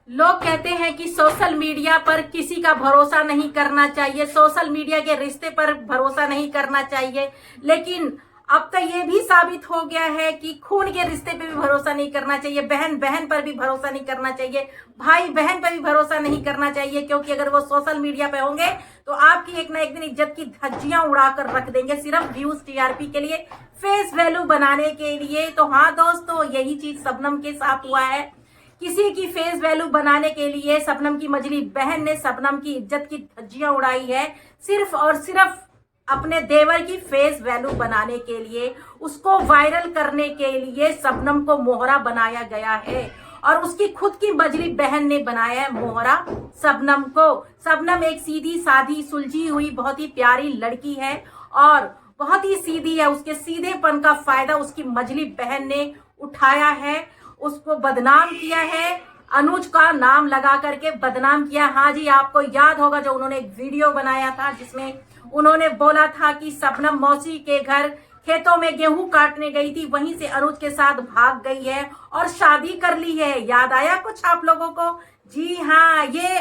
लोग कहते हैं कि सोशल मीडिया पर किसी का भरोसा नहीं करना चाहिए, सोशल मीडिया के रिश्ते पर भरोसा नहीं करना चाहिए। लेकिन अब तो ये भी साबित हो गया है कि खून के रिश्ते पे भी भरोसा नहीं करना चाहिए, बहन बहन पर भी भरोसा नहीं करना चाहिए, भाई बहन पर भी भरोसा नहीं करना चाहिए। क्योंकि अगर वो सोशल मीडिया पे होंगे तो आपकी एक ना एक दिन इज्जत की धज्जियां उड़ाकर रख देंगे, सिर्फ व्यूज टीआरपी के लिए, फेस वैल्यू बनाने के लिए। तो हाँ दोस्तों, यही चीज शबनम के साथ हुआ है। किसी की फेस वैल्यू बनाने के लिए शबनम की मजली बहन ने शबनम की इज्जत की धज्जियां उड़ाई है, सिर्फ और सिर्फ अपने देवर की फेस वैल्यू बनाने के लिए, उसको वायरल करने के लिए शबनम को मोहरा बनाया गया है। और उसकी खुद की मजली बहन ने बनाया है मोहरा शबनम को। शबनम एक सीधी साधी सुलझी हुई बहुत ही प्यारी लड़की है और बहुत ही सीधी है। उसके सीधेपन का फायदा उसकी मजली बहन ने उठाया है, उसको बदनाम किया है, अनुज का नाम लगा करके बदनाम किया। हाँ जी, आपको याद होगा जो उन्होंने एक वीडियो बनाया था जिसमें उन्होंने बोला था कि शबनम मौसी के घर खेतों में गेहूं काटने गई थी, वहीं से अनुज के साथ भाग गई है और शादी कर ली है। याद आया कुछ आप लोगों को? जी हाँ, ये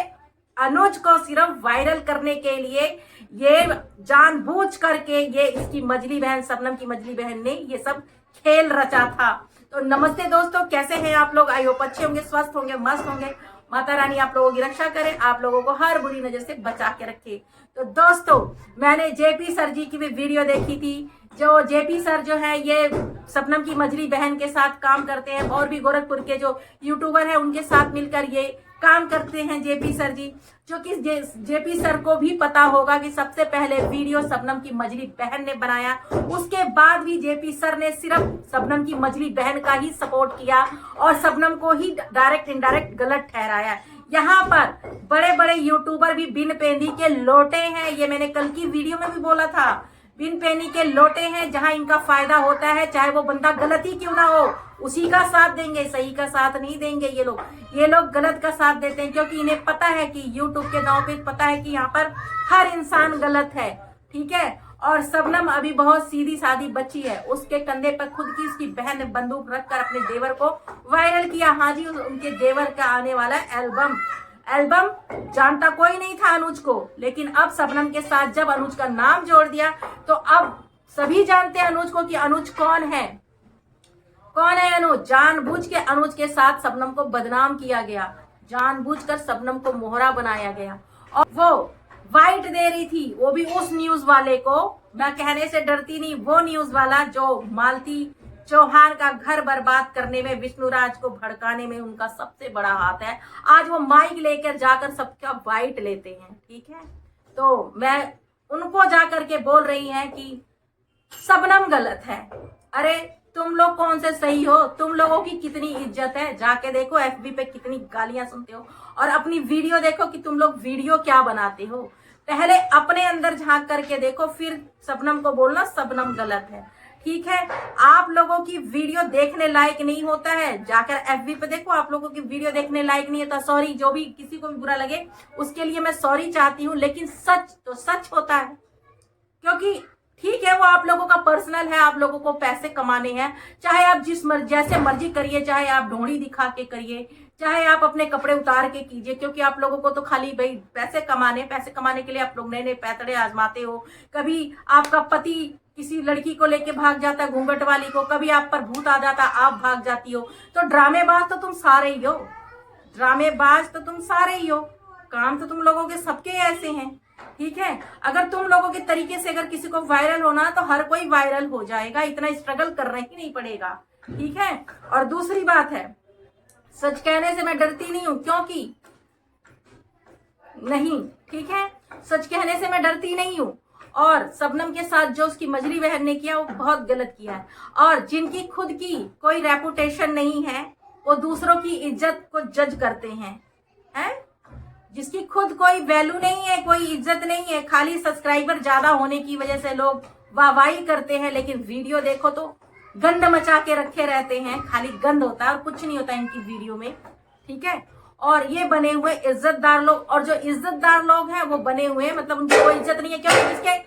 अनुज को सिर्फ वायरल करने के लिए, ये जानबूझ करके ये इसकी मजली बहन, शबनम की मजली बहन ने ये सब खेल रचा था। तो नमस्ते दोस्तों, कैसे हैं आप लोग? आई होप अच्छे होंगे, स्वस्थ होंगे, मस्त होंगे। माता रानी आप लोगों की रक्षा करे, आप लोगों को हर बुरी नजर से बचा के रखे। तो दोस्तों, मैंने जेपी सर जी की भी वीडियो देखी थी। जो जेपी सर जो है ये शबनम की मजली बहन के साथ काम करते हैं, और भी गोरखपुर के जो यूट्यूबर हैं उनके साथ मिलकर ये काम करते हैं जेपी सर जी। जो कि जेपी सर को भी पता होगा कि सबसे पहले वीडियो शबनम की मजली बहन ने बनाया, उसके बाद भी जेपी सर ने सिर्फ शबनम की मजली बहन का ही सपोर्ट किया और शबनम को ही डायरेक्ट इनडायरेक्ट गलत ठहराया। यहाँ पर बड़े बड़े यूट्यूबर भी बिन पेंदी के लोटे हैं, ये मैंने कल की वीडियो में भी बोला था। बिन पेनी के लोटे हैं, जहां इनका फायदा होता है चाहे वो बंदा गलत ही क्यों ना हो, उसी का साथ देंगे, सही का साथ नहीं देंगे। ये लोग गलत का साथ देते हैं क्योंकि इन्हें पता है कि यूट्यूब के दांव पे पता है कि यहाँ पर हर इंसान गलत है, ठीक है। और शबनम अभी बहुत सीधी सादी बच्ची है, उसके कंधे पर खुद की उसकी बहन ने बंदूक रखकर अपने देवर को वायरल किया। हाँ जी, उनके देवर का आने वाला एल्बम जानता कोई नहीं था अनुज को, लेकिन अब शबनम के साथ जब अनुज का नाम जोड़ दिया तो अब सभी जानते हैं अनुज को कि अनुज कौन है। कौन है अनुज? जानबूझ के अनुज के साथ शबनम को बदनाम किया गया, जानबूझकर शबनम को मोहरा बनाया गया। और वो वाइट दे रही थी, वो भी उस न्यूज वाले को। मैं कहने से डरती नहीं, वो न्यूज वाला जो मालती चौहान का घर बर्बाद करने में, विष्णुराज को भड़काने में उनका सबसे बड़ा हाथ है। आज वो माइक लेकर जाकर सबका वाइट लेते हैं, ठीक है। तो मैं उनको जाकर के बोल रही हैं कि शबनम गलत है। अरे तुम लोग कौन से सही हो? तुम लोगों की कितनी इज्जत है, जाके देखो एफबी पे कितनी गालियां सुनते हो, और अपनी वीडियो देखो कि तुम लोग वीडियो क्या बनाते हो। पहले अपने अंदर झांक करके देखो, फिर शबनम को बोलना शबनम गलत है, ठीक है। आप लोगों की वीडियो देखने लायक नहीं होता है, जाकर एफबी पे देखो, आप लोगों की वीडियो देखने लायक नहीं होता। सॉरी, जो भी किसी को भी बुरा लगे उसके लिए मैं सॉरी चाहती हूँ, लेकिन सच तो सच होता है। क्योंकि ठीक है, वो आप लोगों का पर्सनल है, आप लोगों को पैसे कमाने हैं, चाहे आप जैसे मर्जी करिए, चाहे आप ढोंडी दिखा के करिए, चाहे आप अपने कपड़े उतार के कीजिए, क्योंकि आप लोगों को तो खाली भाई पैसे कमाने के लिए आप लोग नए नए पैतड़े आजमाते हो। कभी आपका पति किसी लड़की को लेके भाग जाता है, घूंघट वाली को, कभी आप पर भूत आ जाता, आप भाग जाती हो। तो ड्रामेबाज तो तुम सारे ही हो, ड्रामेबाज तो तुम सारे ही हो, काम तो तुम लोगों के सबके ऐसे हैं, ठीक है। अगर तुम लोगों के तरीके से अगर किसी को वायरल होना तो हर कोई वायरल हो जाएगा, इतना स्ट्रगल करना ही नहीं पड़ेगा, ठीक है। और दूसरी बात है, सच कहने से मैं डरती नहीं हूं, क्योंकि नहीं, ठीक है, सच कहने से मैं डरती नहीं हूं। और शबनम के साथ जो उसकी मजली बहन ने किया वो बहुत गलत किया है। और जिनकी खुद की कोई रेपुटेशन नहीं है वो दूसरों की इज्जत को जज करते हैं, जिसकी खुद कोई वैल्यू नहीं है, कोई इज्जत नहीं है, खाली सब्सक्राइबर ज्यादा होने की वजह से लोग वाहवाही करते हैं, लेकिन वीडियो देखो तो गंद मचा के रखे रहते हैं, खाली गंद होता है और कुछ नहीं होता इनकी वीडियो में, ठीक है। और ये बने हुए इज्जतदार लोग, और जो इज्जतदार लोग हैं वो बने हुए मतलब उनकी कोई इज्जत नहीं है, क्योंकि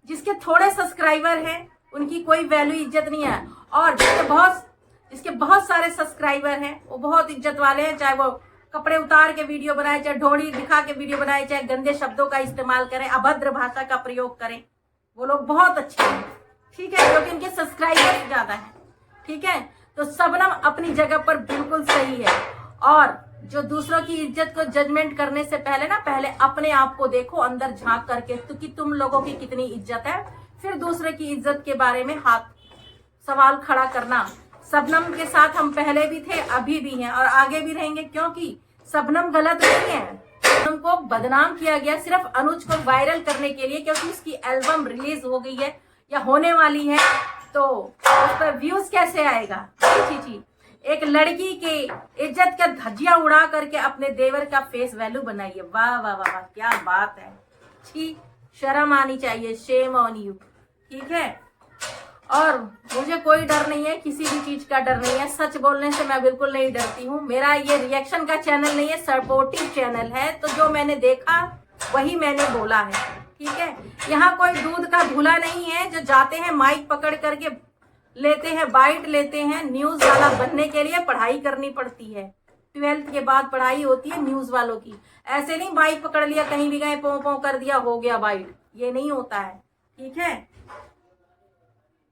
जिसके थोड़े सब्सक्राइबर हैं उनकी कोई वैल्यू इज्जत नहीं है, और जिसके बहुत सारे सब्सक्राइबर हैं वो बहुत इज्जत वाले हैं, चाहे वो कपड़े उतार के वीडियो बनाए, चाहे ढोड़ी दिखा के वीडियो बनाए, चाहे गंदे शब्दों का इस्तेमाल करें, अभद्र भाषा का प्रयोग करें, वो लोग बहुत अच्छे हैं, ठीक है, क्योंकि उनके सब्सक्राइबर ज्यादा है, ठीक है। तो शबनम अपनी जगह पर बिल्कुल सही है। और जो दूसरों की इज्जत को जजमेंट करने से पहले ना, पहले अपने आप को देखो अंदर झांक करके, तो कि तुम लोगों की कितनी इज्जत है, फिर दूसरे की इज्जत के बारे में सवाल खड़ा करना। शबनम के साथ हम पहले भी थे, अभी भी हैं और आगे भी रहेंगे, क्योंकि शबनम गलत नहीं है। शबनम को बदनाम किया गया सिर्फ अनुज को वायरल करने के लिए, क्योंकि उसकी एल्बम रिलीज हो गई है या होने वाली है, तो उस पर व्यूज कैसे आएगा। छी, एक लड़की के इज्जत का धज्जियां उड़ा करके अपने देवर का फेस वैल्यू बनाइए। वाह वाह वाह, क्या बात है। छी, शर्म आनी चाहिए, शेम ऑन यू, ठीक है। और मुझे कोई डर नहीं है, किसी भी चीज का डर नहीं है, सच बोलने से मैं बिल्कुल नहीं डरती हूँ। मेरा ये रिएक्शन का चैनल नहीं है, सपोर्टिव चैनल है, तो जो मैंने देखा वही मैंने बोला है, ठीक है। यहाँ कोई दूध का धुला नहीं है जो जाते हैं माइक पकड़ करके लेते हैं, बाइट लेते हैं। न्यूज वाला बनने के लिए पढ़ाई करनी पड़ती है, 12th के बाद पढ़ाई होती है न्यूज वालों की। ऐसे नहीं बाइक पकड़ लिया, कहीं भी गए, पों पों कर दिया, हो गया बाइट, ये नहीं होता है, ठीक है।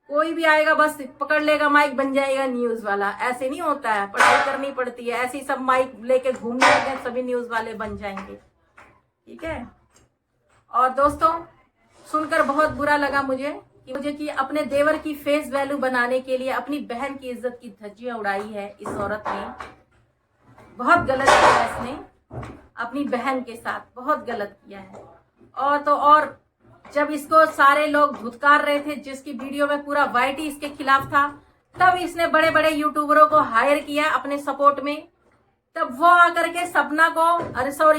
कोई भी आएगा बस पकड़ लेगा माइक, बन जाएगा न्यूज वाला, ऐसे नहीं होता है, पढ़ाई करनी पड़ती है। ऐसे ही सब माइक लेके घूमने लगे, सभी न्यूज वाले बन जाएंगे, ठीक है। और दोस्तों, सुनकर बहुत बुरा लगा मुझे कि अपने देवर की फेस वैल्यू बनाने के लिए अपनी बहन की इज्जत की धज्जियां उड़ाई है इस औरत ने। बहुत गलत किया इसने, अपनी बहन के साथ बहुत गलत किया है। और जब इसको सारे लोग धुतकार रहे थे, जिसकी वीडियो में पूरा वाइटी इसके खिलाफ था, तब इसने बड़े बड़े यूट्यूबरों को हायर किया अपने सपोर्ट में। तब वो आकर के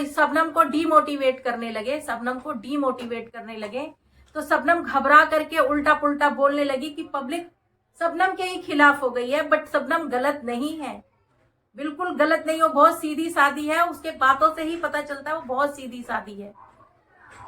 शबनम को डीमोटिवेट करने लगे, तो शबनम घबरा करके उल्टा पुल्टा बोलने लगी कि पब्लिक शबनम के ही खिलाफ हो गई है। बट शबनम गलत नहीं है, बिल्कुल गलत नहीं, वो बहुत सीधी सादी है, उसके बातों से ही पता चलता है वो बहुत सीधी सादी है,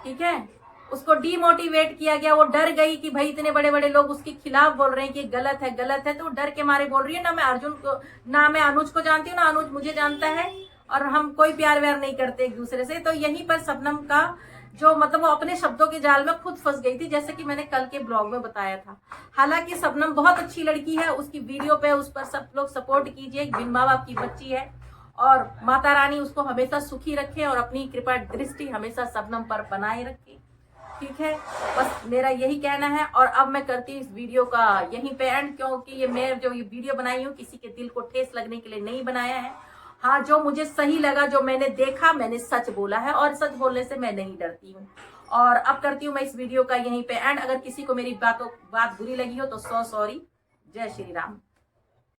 ठीक है। उसको डीमोटिवेट किया गया, वो डर गई कि भाई इतने बड़े बड़े लोग उसके खिलाफ बोल रहे हैं कि गलत है, तो डर के मारे बोल रही है। ना मैं अनुज को जानती हूँ, ना अनुज मुझे जानता है, और हम कोई प्यार व्यार नहीं करते एक दूसरे से। तो यहीं पर शबनम का जो मतलब वो अपने शब्दों के जाल में खुद फंस गई थी, जैसे कि मैंने कल के ब्लॉग में बताया था। हालांकि शबनम बहुत अच्छी लड़की है, उसकी वीडियो पे उस पर सब लोग सपोर्ट कीजिए, बिन माँ बाप की बच्ची है, और माता रानी उसको हमेशा सुखी रखे और अपनी कृपा दृष्टि हमेशा शबनम पर बनाए रखे, ठीक है। बस मेरा यही कहना है। और अब मैं करती हूँ इस वीडियो का यहीं पे एंड, क्योंकि मैं जो ये वीडियो बनाई हूँ किसी के दिल को ठेस लगने के लिए नहीं बनाया है। हाँ, जो मुझे सही लगा, जो मैंने देखा, मैंने सच बोला है, और सच बोलने से मैं नहीं डरती हूँ। और अब करती हूँ मैं इस वीडियो का यहीं पे एंड। अगर किसी को मेरी बात बुरी लगी हो तो सॉरी। जय श्री राम।